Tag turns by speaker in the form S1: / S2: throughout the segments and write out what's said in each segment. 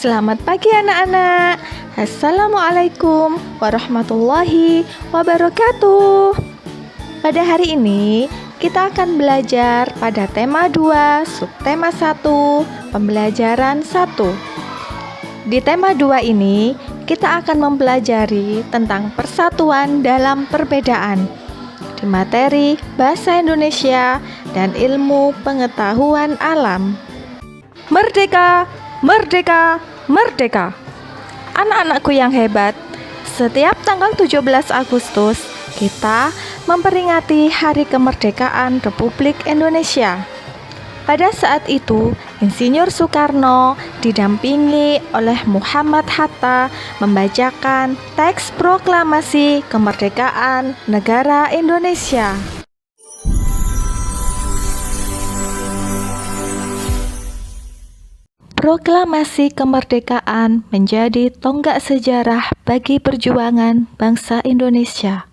S1: Selamat pagi anak-anak. Assalamualaikum warahmatullahi wabarakatuh. Pada hari ini kita akan belajar pada tema 2, subtema 1, pembelajaran 1. Di tema 2 ini kita akan mempelajari tentang persatuan dalam perbedaan di materi Bahasa Indonesia dan Ilmu Pengetahuan Alam. Merdeka! Merdeka, merdeka. Anak-anakku yang hebat, setiap tanggal 17 Agustus kita memperingati Hari Kemerdekaan Republik Indonesia. Pada saat itu, Insinyur Soekarno didampingi oleh Muhammad Hatta membacakan teks proklamasi kemerdekaan negara Indonesia. Proklamasi kemerdekaan menjadi tonggak sejarah bagi perjuangan bangsa Indonesia.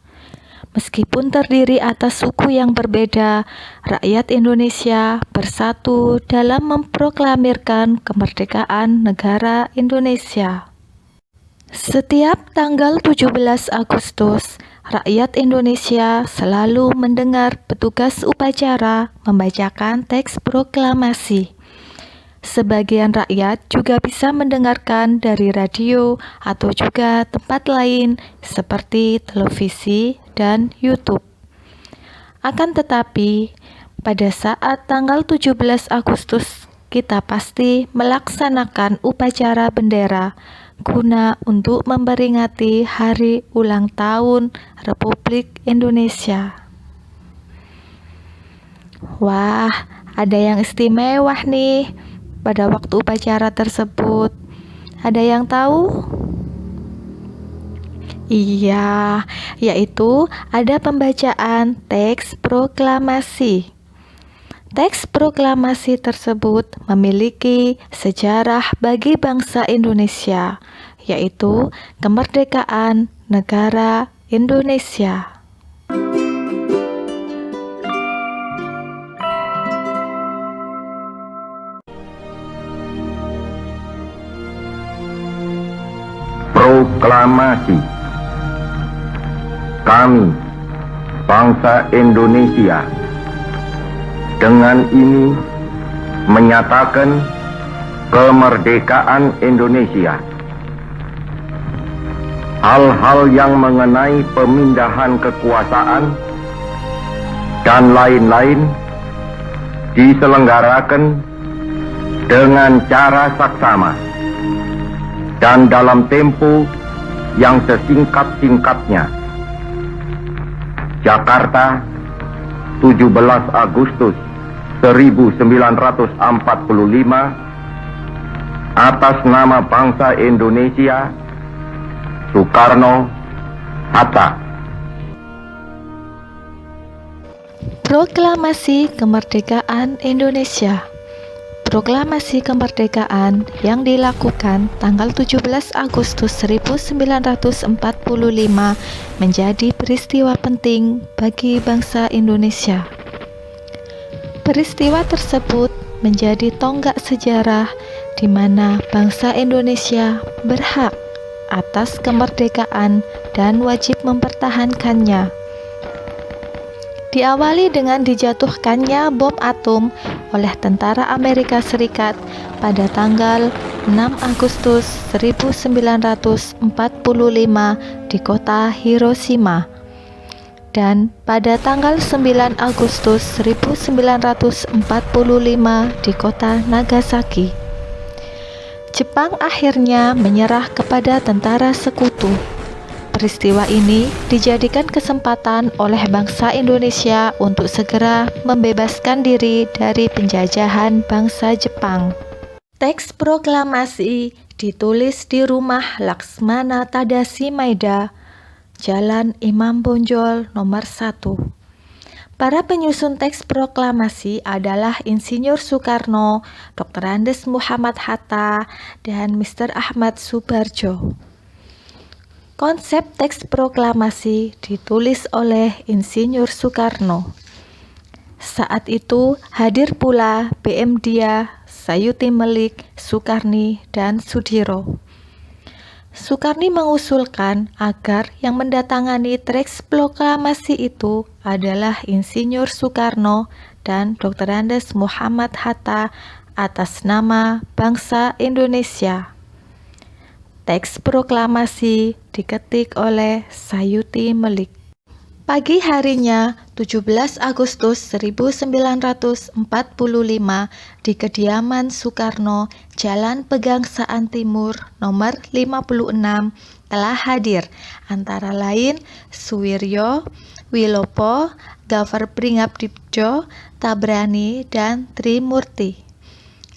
S1: Meskipun terdiri atas suku yang berbeda, rakyat Indonesia bersatu dalam memproklamirkan kemerdekaan negara Indonesia. Setiap tanggal 17 Agustus, rakyat Indonesia selalu mendengar petugas upacara membacakan teks proklamasi. Sebagian rakyat juga bisa mendengarkan dari radio atau juga tempat lain seperti televisi dan YouTube. Akan tetapi, pada saat tanggal 17 Agustus, kita pasti melaksanakan upacara bendera guna untuk memperingati hari ulang tahun Republik Indonesia. Wah, ada yang istimewa nih pada waktu upacara tersebut. Ada yang tahu? Iya, yaitu ada pembacaan teks proklamasi. Teks proklamasi tersebut memiliki sejarah bagi bangsa Indonesia, yaitu kemerdekaan negara Indonesia.
S2: Proklamasi. Kami, bangsa Indonesia, dengan ini menyatakan kemerdekaan Indonesia. Hal-hal yang mengenai pemindahan kekuasaan dan lain-lain diselenggarakan dengan cara saksama dan dalam tempo yang sesingkat-singkatnya. Jakarta, 17 Agustus 1945, atas nama bangsa Indonesia, Soekarno Hatta.
S1: Proklamasi Kemerdekaan Indonesia. Proklamasi kemerdekaan yang dilakukan tanggal 17 Agustus 1945 menjadi peristiwa penting bagi bangsa Indonesia. Peristiwa tersebut menjadi tonggak sejarah di mana bangsa Indonesia berhak atas kemerdekaan dan wajib mempertahankannya. Diawali dengan dijatuhkannya bom atom oleh tentara Amerika Serikat pada tanggal 6 Agustus 1945 di kota Hiroshima, dan pada tanggal 9 Agustus 1945 di kota Nagasaki. Jepang akhirnya menyerah kepada tentara sekutu. Peristiwa ini dijadikan kesempatan oleh bangsa Indonesia untuk segera membebaskan diri dari penjajahan bangsa Jepang. Teks proklamasi ditulis di rumah Laksmana Tadasi Maeda, Jalan Imam Bonjol nomor 1. Para penyusun teks proklamasi adalah Insinyur Soekarno, Dr. Andes Muhammad Hatta, dan Mr. Ahmad Subarjo. Konsep teks proklamasi ditulis oleh Insinyur Soekarno. Saat itu hadir pula BM Dia Sayuti Melik, Sukarni, dan Sudiro. Sukarni mengusulkan agar yang mendatangani teks proklamasi itu adalah Insinyur Soekarno dan Dr. Andes Muhammad Hatta atas nama bangsa Indonesia. Teks proklamasi diketik oleh Sayuti Melik. Pagi harinya, 17 Agustus 1945, di kediaman Soekarno, Jalan Pegangsaan Timur, nomor 56, telah hadir antara lain Suwiryo, Wilopo, Gafar Pringabdibjo, Tabrani, dan Trimurti.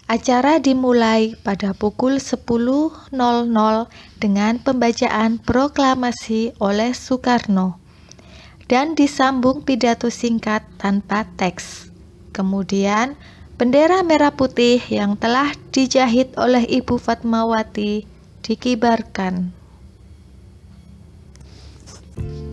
S1: Acara dimulai pada pukul 10.00 dengan pembacaan proklamasi oleh Soekarno dan disambung pidato singkat tanpa teks. Kemudian, bendera merah putih yang telah dijahit oleh Ibu Fatmawati dikibarkan.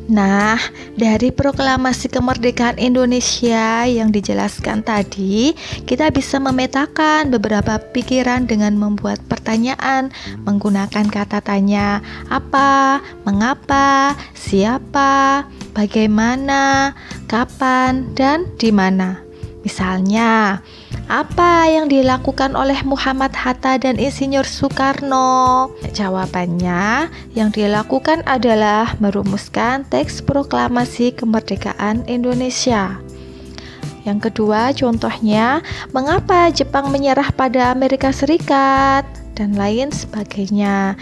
S1: Nah, dari proklamasi kemerdekaan Indonesia yang dijelaskan tadi, kita bisa memetakan beberapa pikiran dengan membuat pertanyaan menggunakan kata tanya, apa, mengapa, siapa, bagaimana, kapan, dan di mana. Misalnya, apa yang dilakukan oleh Muhammad Hatta dan Insinyur Soekarno? Jawabannya, yang dilakukan adalah merumuskan teks proklamasi kemerdekaan Indonesia. Yang kedua, contohnya, mengapa Jepang menyerah pada Amerika Serikat? Dan lain sebagainya.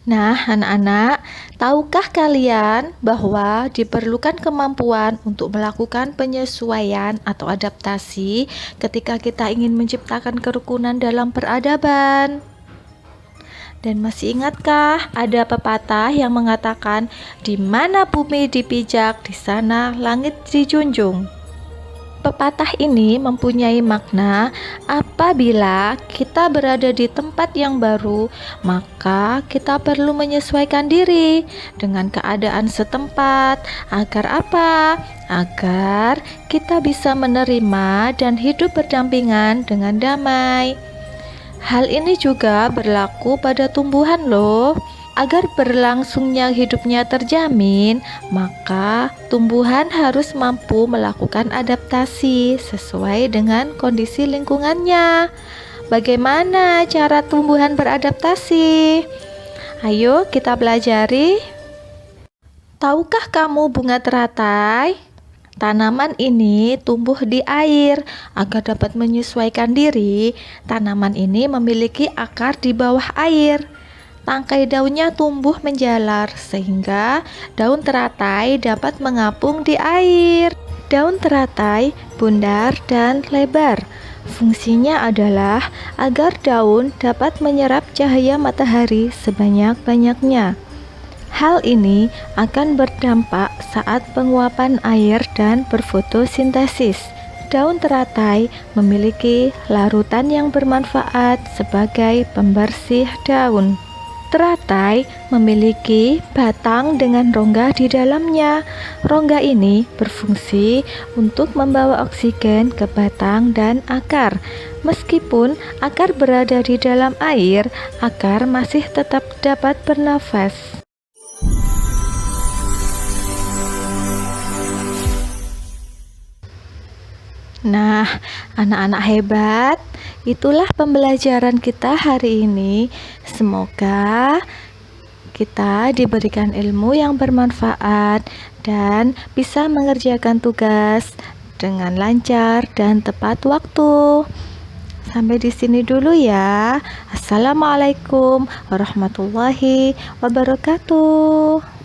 S1: Nah, anak-anak, tahukah kalian bahwa diperlukan kemampuan untuk melakukan penyesuaian atau adaptasi ketika kita ingin menciptakan kerukunan dalam peradaban? Dan masih ingatkah ada pepatah yang mengatakan, di mana bumi dipijak, di sana langit dijunjung? Pepatah ini mempunyai makna apabila kita berada di tempat yang baru, maka kita perlu menyesuaikan diri dengan keadaan setempat. Agar apa? Agar kita bisa menerima dan hidup berdampingan dengan damai. Hal ini juga berlaku pada tumbuhan loh. Agar berlangsungnya hidupnya terjamin, maka tumbuhan harus mampu melakukan adaptasi sesuai dengan kondisi lingkungannya. Bagaimana cara tumbuhan beradaptasi? Ayo kita pelajari. Tahukah kamu bunga teratai? Tanaman ini tumbuh di air. Agar dapat menyesuaikan diri, tanaman ini memiliki akar di bawah air. Tangkai daunnya tumbuh menjalar sehingga daun teratai dapat mengapung di air. Daun teratai bundar dan lebar. Fungsinya adalah agar daun dapat menyerap cahaya matahari sebanyak-banyaknya. Hal ini akan berdampak saat penguapan air dan berfotosintesis. Daun teratai memiliki larutan yang bermanfaat sebagai pembersih daun. Teratai memiliki batang dengan rongga di dalamnya. Rongga ini berfungsi untuk membawa oksigen ke batang dan akar. Meskipun akar berada di dalam air, akar masih tetap dapat bernafas. Nah, anak-anak hebat, itulah pembelajaran kita hari ini. Semoga kita diberikan ilmu yang bermanfaat dan bisa mengerjakan tugas dengan lancar dan tepat waktu. Sampai di sini dulu ya. Assalamualaikum warahmatullahi wabarakatuh.